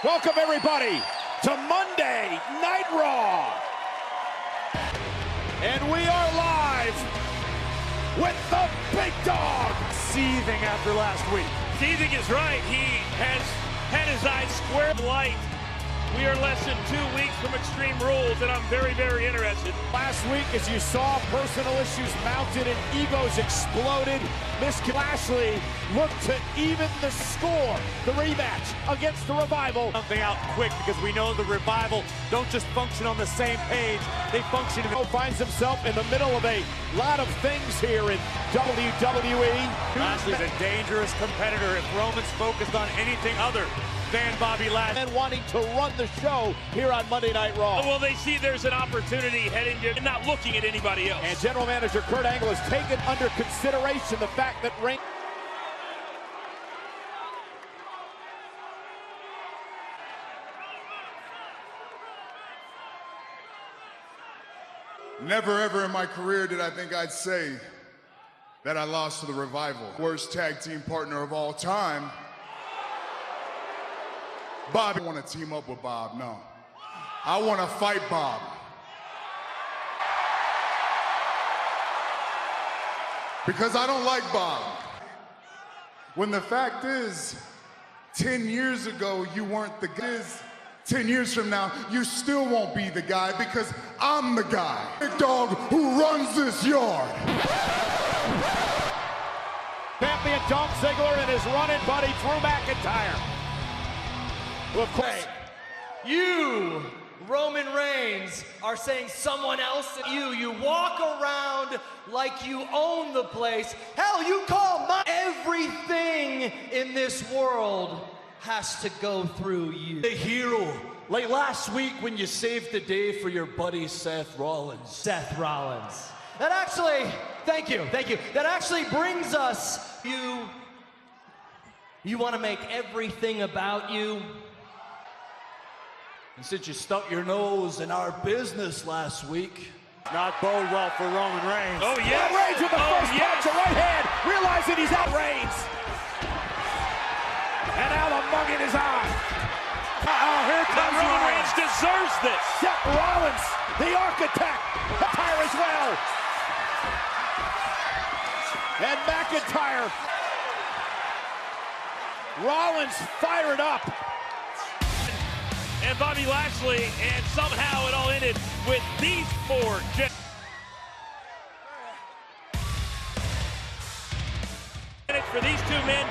Welcome everybody to Monday Night Raw. And we are live with the big dog. Seething after last week. Seething is right. He has had his eyes squared light. We are less than 2 weeks from Extreme Rules, and I'm very, very interested. Last week, as you saw, personal issues mounted and egos exploded. Miss Lashley looked to even the score. The rematch against the Revival. Something out quick because we know the Revival don't just function on the same page. They function. Finds himself in the middle of a lot of things here in WWE. Lashley's a dangerous competitor if Roman's focused on anything other than Bobby Lashley. And wanting to run the show here on Monday Night Raw. Well, they see there's an opportunity heading to and not looking at anybody else. And General Manager Kurt Angle has taken under consideration the fact that Reigns. Never ever in my career did I think I'd say that I lost to the Revival. Worst tag team partner of all time. Bob, I don't want to team up with Bob, no. I want to fight Bob. Because I don't like Bob. When the fact is, 10 years ago, you weren't the guy. 10 years from now, you still won't be the guy because I'm the guy. Big dog who runs this yard. Champion Dolph Ziggler and his running buddy Drew McIntyre. Well, of course. You, Roman Reigns, are saying someone else than you. You walk around like you own the place. Hell, you call everything in this world has to go through you. The hero, like last week when you saved the day for your buddy Seth Rollins. Seth Rollins. That actually, thank you. That actually brings us, you want to make everything about you. And since you stuck your nose in our business last week, Not bode well for Roman Reigns. Oh, yes. Reigns with the first punch, a right hand, realizing he's out. Reigns. And now the mug in his eye. Here comes Roman Reigns deserves this. Seth Rollins, the architect, McIntyre as well. And McIntyre. Rollins fired up. And Bobby Lashley, and somehow it all ended with these four. For these two men,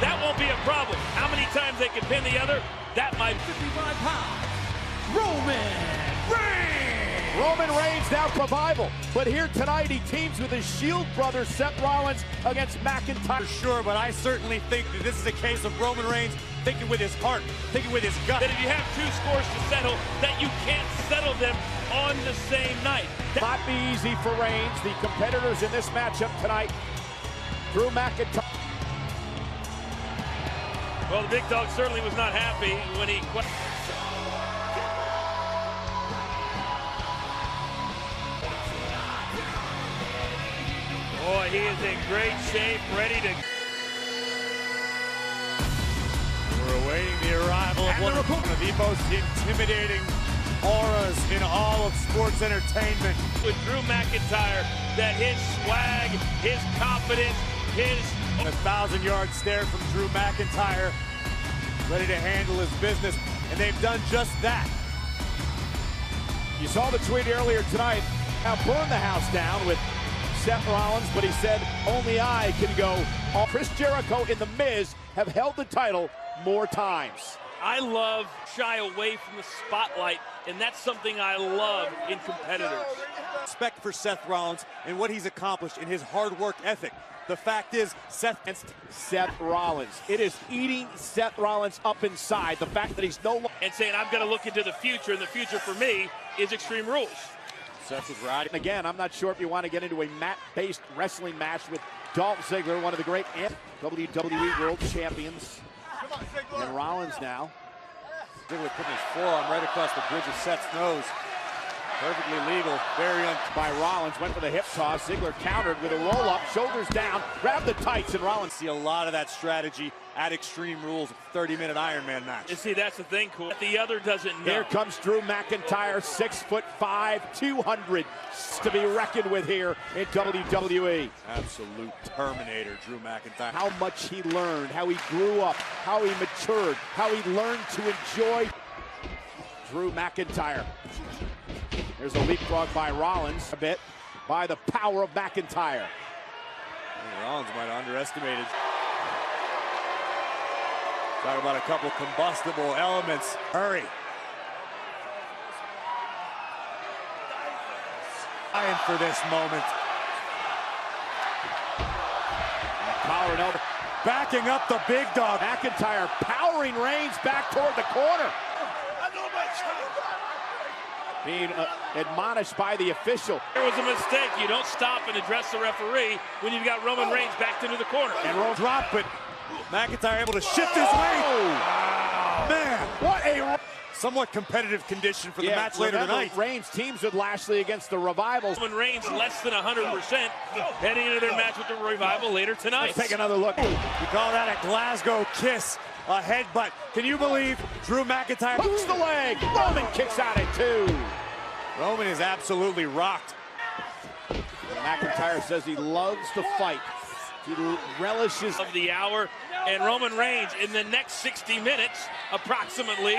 that won't be a problem. How many times they can pin the other, that might. 55 pounds, Roman Reigns! Roman Reigns now Revival, but here tonight he teams with his Shield brother Seth Rollins against McIntyre. For sure, but I certainly think that this is a case of Roman Reigns thinking with his heart, thinking with his gut. That if you have two scores to settle, that you can't settle them on the same night. That not be easy for Reigns. The competitors in this matchup tonight, Drew McIntyre. Well, the big dog certainly was not happy when he. Boy, he is in great shape, ready to. We're awaiting the arrival of one of the most intimidating auras in all of sports entertainment. With Drew McIntyre, that his swag, his confidence, his. A 1,000-yard stare from Drew McIntyre, ready to handle his business, and they've done just that. You saw the tweet earlier tonight. Now burn the house down with Seth Rollins, but he said only I can go. Chris Jericho and The Miz have held the title more times. I love shy away from the spotlight, and that's something I love in competitors. Respect for Seth Rollins and what he's accomplished in his hard work ethic. The fact is, Seth Rollins. It is eating Seth Rollins up inside. The fact that he's no longer. And saying, I'm going to look into the future, and the future for me is Extreme Rules. Seth is riding. Again, I'm not sure if you want to get into a mat-based wrestling match with Dolph Ziggler, one of the great WWE World Champions. And Rollins now. Ziggler putting his forearm right across the bridge of Seth's nose. Perfectly legal, very by Rollins, went for the hip toss. Ziggler countered with a roll-up, shoulders down, grabbed the tights, and Rollins. See a lot of that strategy at Extreme Rules, a 30-minute Iron Man match. You see, that's the thing, cool. The other doesn't know. Here comes Drew McIntyre, 6'5", 200 to be reckoned with here in WWE. Absolute Terminator, Drew McIntyre. How much he learned, how he grew up, how he matured, how he learned to enjoy Drew McIntyre. There's a leapfrog by Rollins, a bit by the power of McIntyre. Rollins might have underestimated. Talk about a couple combustible elements. Hurry. Dying for this moment. Collar and elbow. Backing up the big dog. McIntyre powering Reigns back toward the corner. Being admonished by the official. There was a mistake. You don't stop and address the referee when you've got Roman Reigns backed into the corner. And Roman dropped, but McIntyre able to shift his weight. Wow. Man, what a somewhat competitive condition for the match later tonight. Reigns teams with Lashley against the Revival. Roman Reigns less than 100% heading into their match with the Revival later tonight. Let's take another look. We call that a Glasgow kiss. A headbutt. Can you believe Drew McIntyre hooks the leg? Roman kicks out at 2. Roman is absolutely rocked. McIntyre says he loves to fight. He relishes of the hour, and Roman Reigns in the next 60 minutes, approximately,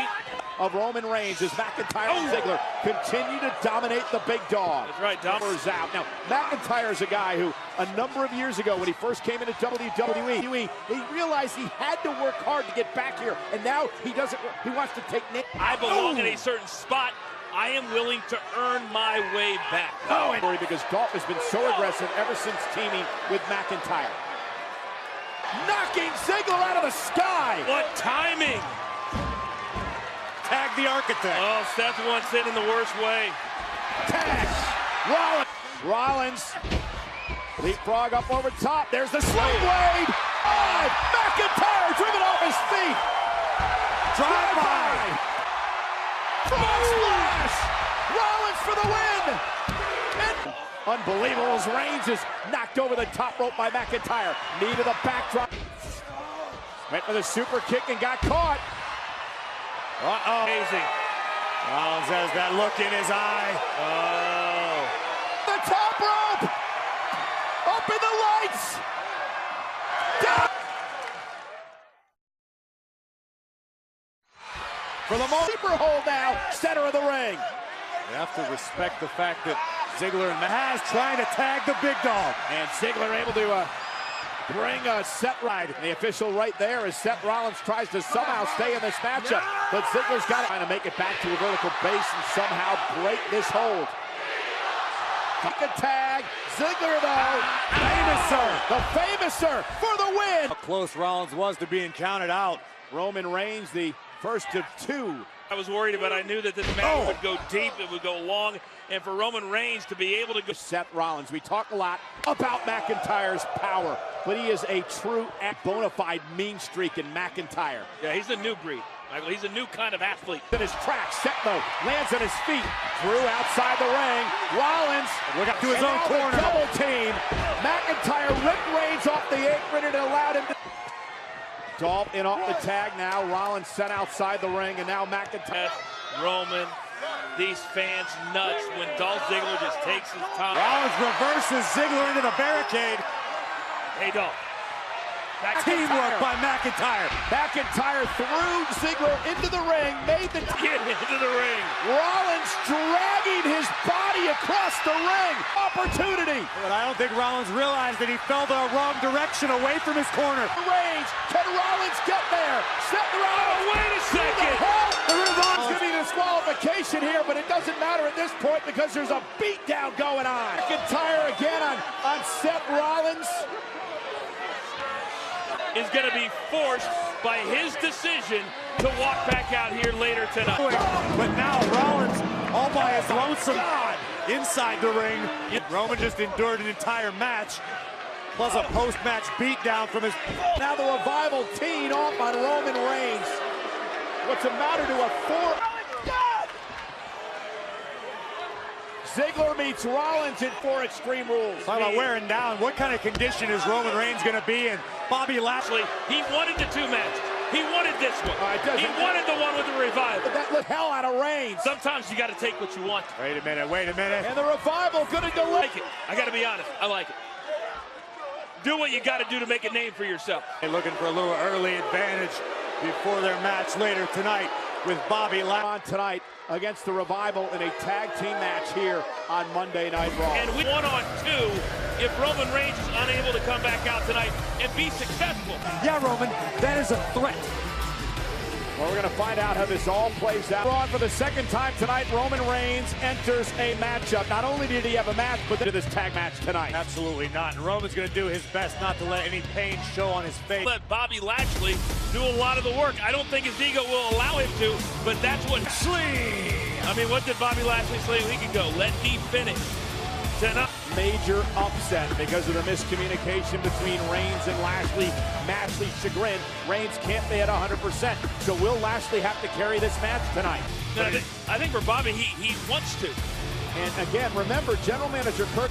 of Roman Reigns as McIntyre and Ziggler continue to dominate the big dog. That's right, Dommer's out. Now, McIntyre is a guy who, a number of years ago, when he first came into WWE, he realized he had to work hard to get back here, and now he doesn't. He wants to take. I belong in a certain spot. I am willing to earn my way back. Oh, and because Dolph has been so aggressive ever since teaming with McIntyre. Knocking Ziggler out of the sky. What timing. Tag the architect. Oh, Seth wants it in the worst way. Tag. Rollins. Leapfrog up over top. There's the sling blade. Oh, McIntyre driven off his feet. Drive by. Frog splash! Rollins for the win! And unbelievable as Reigns is knocked over the top rope by McIntyre. Knee to the backdrop. Went for the super kick and got caught. Uh-oh. Amazing. Rollins has that look in his eye. Oh. The top rope! Up in the lights! Down! For the moment, super hold now, center of the ring. You have to respect the fact that Ziggler and Mahaz trying to tag the big dog. And Ziggler able to bring a set ride. The official right there as Seth Rollins tries to somehow stay in this matchup. But Ziggler's got to make it back to a vertical base and somehow break this hold. A tag. Ziggler, though. Famouser. The Famouser for the win. How close Rollins was to being counted out. Roman Reigns, the first of 2. I was worried about. I knew that this match would go deep, it would go long, and for Roman Reigns to be able to go. Seth Rollins, we talk a lot about McIntyre's power, but he is a true bona fide mean streak in McIntyre. Yeah, he's a new breed, Michael. He's a new kind of athlete. In his track, set though, lands on his feet. Drew outside the ring. Rollins look up to his own corner. Double team. McIntyre ripped Reigns off the apron and allowed him to. Dolph in off the tag now. Rollins sent outside the ring, and now McIntyre. Roman, these fans nuts when Dolph Ziggler just takes his time. Rollins reverses Ziggler into the barricade. Hey, Dolph. Teamwork by McIntyre. McIntyre threw Ziggler into the ring, made the get into the ring. Rollins dragging his body across the ring. Opportunity. But I don't think Rollins realized that he fell the wrong direction away from his corner. Reigns, can Rollins get there? Seth Rollins. Oh, wait a second. There's going to be disqualification here, but it doesn't matter at this point because there's a beatdown going on. McIntyre again on Seth Rollins. Is going to be forced by his decision to walk back out here later tonight. But now Rollins all by his lonesome inside the ring. Roman just endured an entire match, plus a post-match beatdown from his... Now the Revival teeing off on Roman Reigns. What's the matter to a 4... Ziggler meets Rollins in 4 Extreme Rules. Talk about wearing down. What kind of condition is Roman Reigns going to be in Bobby Lashley. He wanted the 2 matches. He wanted this one. He wanted the one with the Revival. That looked hell out of Reigns. Sometimes you got to take what you want. Wait a minute, wait a minute. And the Revival gonna I delay. like it. I got to be honest. I like it. Do what you got to do to make a name for yourself. They're looking for a little early advantage before their match later tonight with Bobby Lashley. On tonight against the Revival in a tag team match here on Monday Night Raw. And we 1-on-2 if Roman Reigns is unable to come back out tonight and be successful. Yeah, Roman, that is a threat. Well, we're going to find out how this all plays out. On for the second time tonight, Roman Reigns enters a matchup. Not only did he have a match, but this tag match tonight. Absolutely not. And Roman's going to do his best not to let any pain show on his face. Let Bobby Lashley do a lot of the work. I don't think his ego will allow him to, but that's what... I mean, what did Bobby Lashley say a week ago? Let me finish. Tonight. Major upset because of the miscommunication between Reigns and Lashley. Lashley's chagrin. Reigns can't be at 100%. So will Lashley have to carry this match tonight? No, I think for Bobby, he wants to. And again, remember, General Manager Kurt.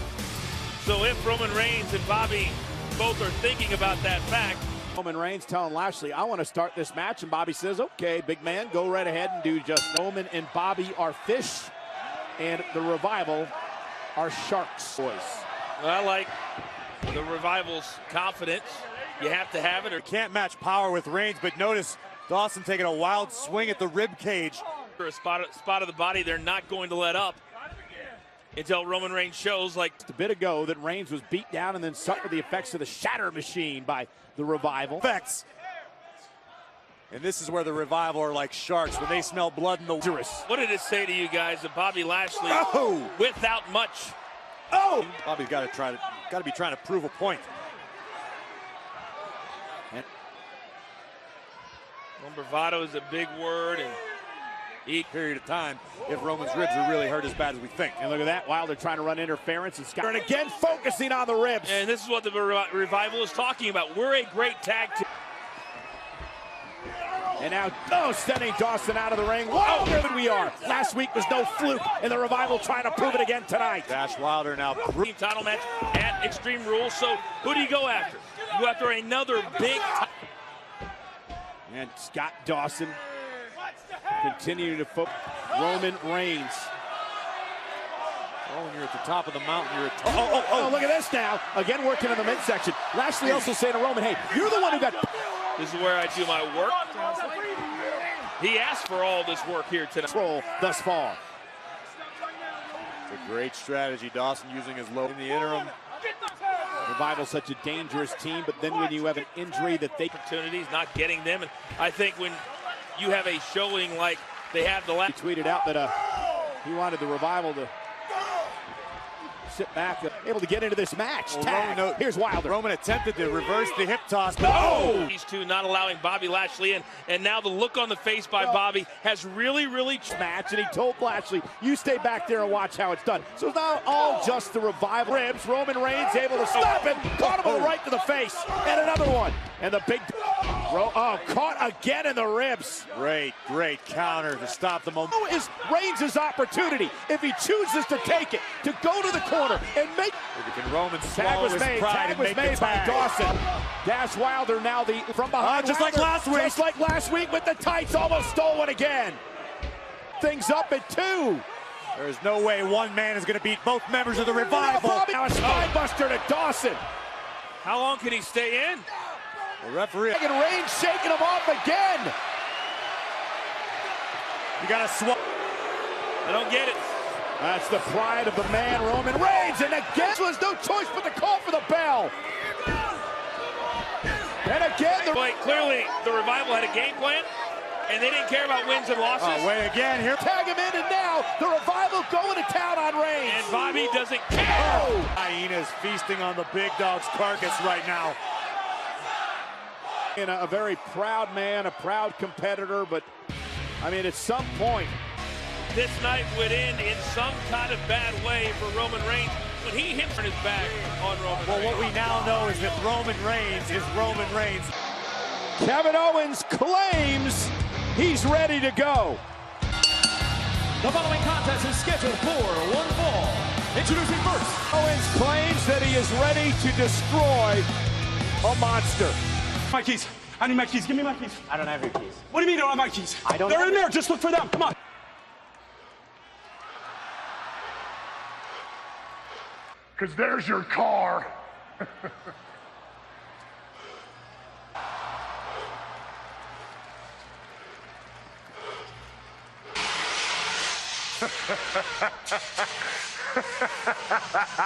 So if Roman Reigns and Bobby both are thinking about that fact. Roman Reigns telling Lashley, I want to start this match. And Bobby says, okay, big man, go right ahead and do just. Roman and Bobby are fish, and the Revival are sharks, boys. Well, I like the Revival's confidence. You have to have it. Or Can't match power with Reigns, but notice Dawson taking a wild swing at the rib cage. for a spot of the body, they're not going to let up until Roman Reigns shows like A bit ago that Reigns was beat down and then suffered the effects of the Shatter Machine by the Revival. Effects. And this is where the Revival are like sharks when they smell blood in the water. What did it say to you guys that Bobby Lashley, without much? Bobby's got to be trying to prove a point. Well, bravado is a big word, and Period of time if Roman's ribs are really hurt as bad as we think. And look at that, Wilder trying to run interference, and Scott, and again focusing on the ribs. And this is what the Revival is talking about. We're a great tag team. And now, sending Dawson out of the ring. Whoa, there we are. Last week was no fluke, and the Revival trying to prove it again tonight. Dash Wilder now. Team title match at Extreme Rules. So who do you go after? You go after another big. And Scott Dawson continuing to focus. Roman Reigns. Oh, when you're at the top of the mountain, you're at Oh, look at this now. Again working in the midsection. Lashley also saying to Roman, hey, you're the one who got... This is where I do my work. He asked for all this work here tonight. Control thus far. It's a great strategy. Dawson using his low in the interim. Revival such a dangerous team, but then when you have an injury that they... Opportunities, not getting them. And I think when you have a showing like they have the last... He tweeted out that he wanted the Revival to sit back, able to get into this match. Tag. Here's Wilder. Roman attempted to reverse the hip toss, but These two not allowing Bobby Lashley in, and now the look on the face by Bobby has really match, and he told Lashley, you stay back there and watch how it's done. So it's not all just the Revival. Ribs, Roman Reigns able to stop him, caught him right to the face, and another one. And the big, caught again in the ribs. Great counter to stop the moment. Is Reigns' opportunity, if he chooses to take it, to go to the corner and make... Can Roman Tag swallow was his made, pride tag and was make made the by tag? Dawson. Dash Wilder now from behind. Just Wilder, like last week. Just like last week with the tights, almost stole one again. Things up at 2. There is no way one man is going to beat both members of the Revival. Now a spinebuster to Dawson. How long can he stay in? The referee. And Reigns shaking him off again. You got to swallow. I don't get it. That's the pride of the man, Roman Reigns, and again was no choice but to call for the bell. And again, Clearly, the Revival had a game plan, and they didn't care about wins and losses. Wait again here. Tag him in, and now the Revival going to town on Reigns. And Bobby doesn't care. Hyena's feasting on the big dog's carcass right now. And a very proud man, a proud competitor, but I mean, at some point, this night would end in some kind of bad way for Roman Reigns when he hits his back on Roman Reigns. What we now know is that Roman Reigns is Roman Reigns. Kevin Owens claims he's ready to go. The following contest is scheduled for one fall. Introducing first. Owens claims that he is ready to destroy a monster. My keys. I need my keys. Give me my keys. I don't have your keys. What do you mean you don't have my keys? I don't They're have in there. Just look for them. Come on. Because there's your car.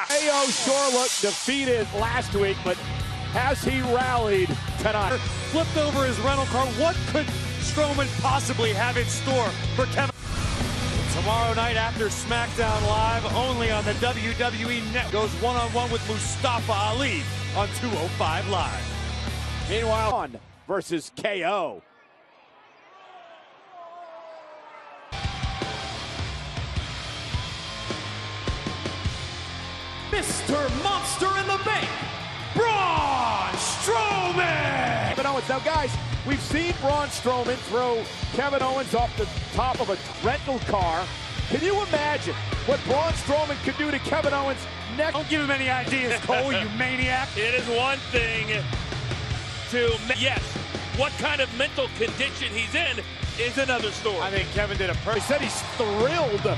KO sure looked defeated last week, but has he rallied tonight? Flipped over his rental car. What could Strowman possibly have in store for Kevin? Tomorrow night after SmackDown Live, only on the WWE Net, goes one-on-one with Mustafa Ali on 205 Live. Meanwhile, on versus KO. Mr. Monster in the Bank, Braun Strowman! Kevin Owens. Now, guys, we've seen Braun Strowman throw Kevin Owens off the top of a rental car. Can you imagine what Braun Strowman could do to Kevin Owens next? Don't give him any ideas, Cole, you maniac. It is one thing to, yes, what kind of mental condition he's in is another story. I think Kevin did a He perfect. said he's thrilled.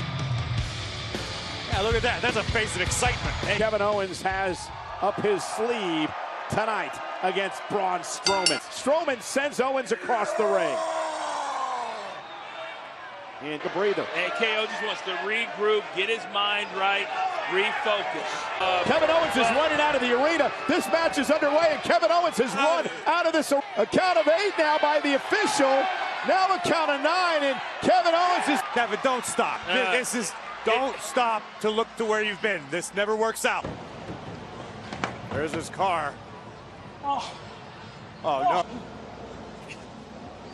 Yeah, look at that. That's a face of excitement. Hey, Kevin Owens has up his sleeve tonight against Braun Strowman. Strowman sends Owens across the ring. And the breather. Hey, KO just wants to regroup, get his mind right, refocus. Kevin Owens is running out of the arena. This match is underway, and Kevin Owens has run out of this. A count of 8 now by the official. Now a count of 9, and Kevin Owens is... Kevin, don't stop. This is... Don't stop to look to where you've been. This never works out. There's his car. Oh no.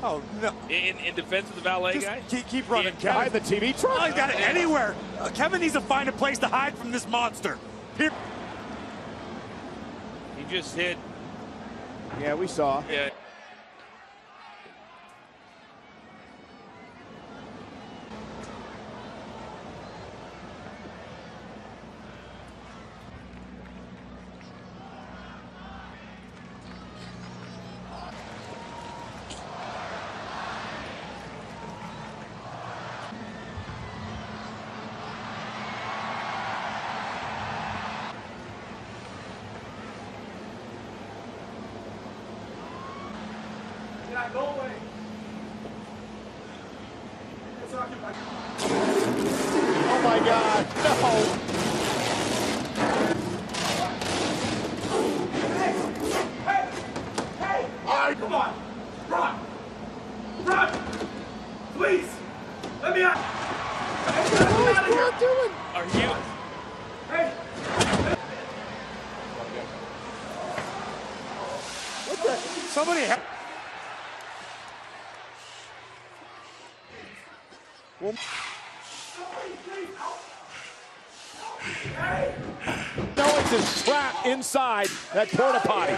Oh, no. In defense of the valet Just guy? keep running, behind Kevin. the TV truck. Oh, he's got it anywhere. Kevin needs to find a place to hide from this monster. Here. He just hit. Yeah, we saw. Yeah. Go away. Oh my God, no. Hey, come on. Run. Run. Please. Let me out. What is Braun doing? Are you? Hey. Somebody help. Owens is trapped inside that porta potty.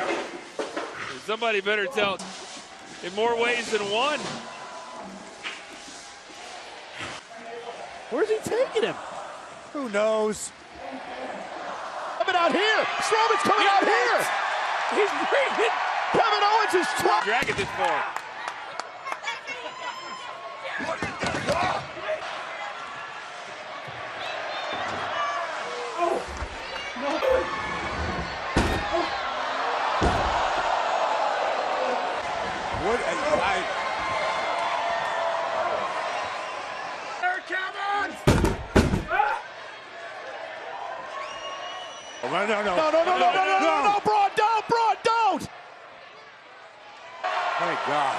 Somebody better tell in more ways than one. Where's he taking him? Who knows? Coming out here. Strowman's coming out here. He's bringing. Kevin Owens is trapped. Dragging this forward. What? Oh, no. No, Braun, don't! Thank God.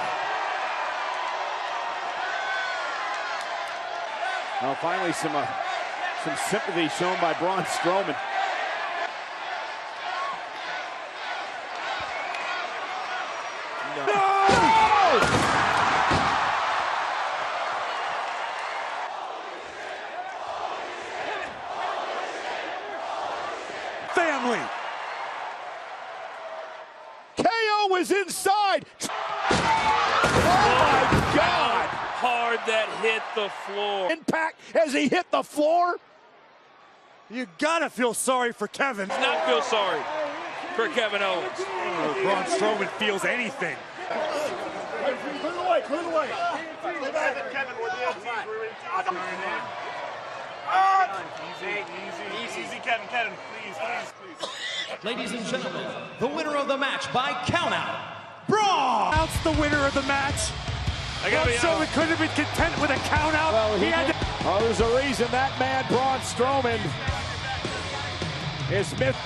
Well, finally some sympathy shown by Braun Strowman. Family. KO was inside. Oh my God! Hard that hit the floor. Impact as he hit the floor. You gotta feel sorry for Kevin. Not feel sorry. for Kevin Owens. Braun Strowman feels anything. Clear the way, clear the way. Kevin, with the easy, Kevin, please. Ladies and gentlemen, the winner of the match by countout, Braun! Announce the winner of the match. Braun Strowman couldn't have been content with a count out. Well, he had to there's a reason that man, Braun Strowman, is Smith.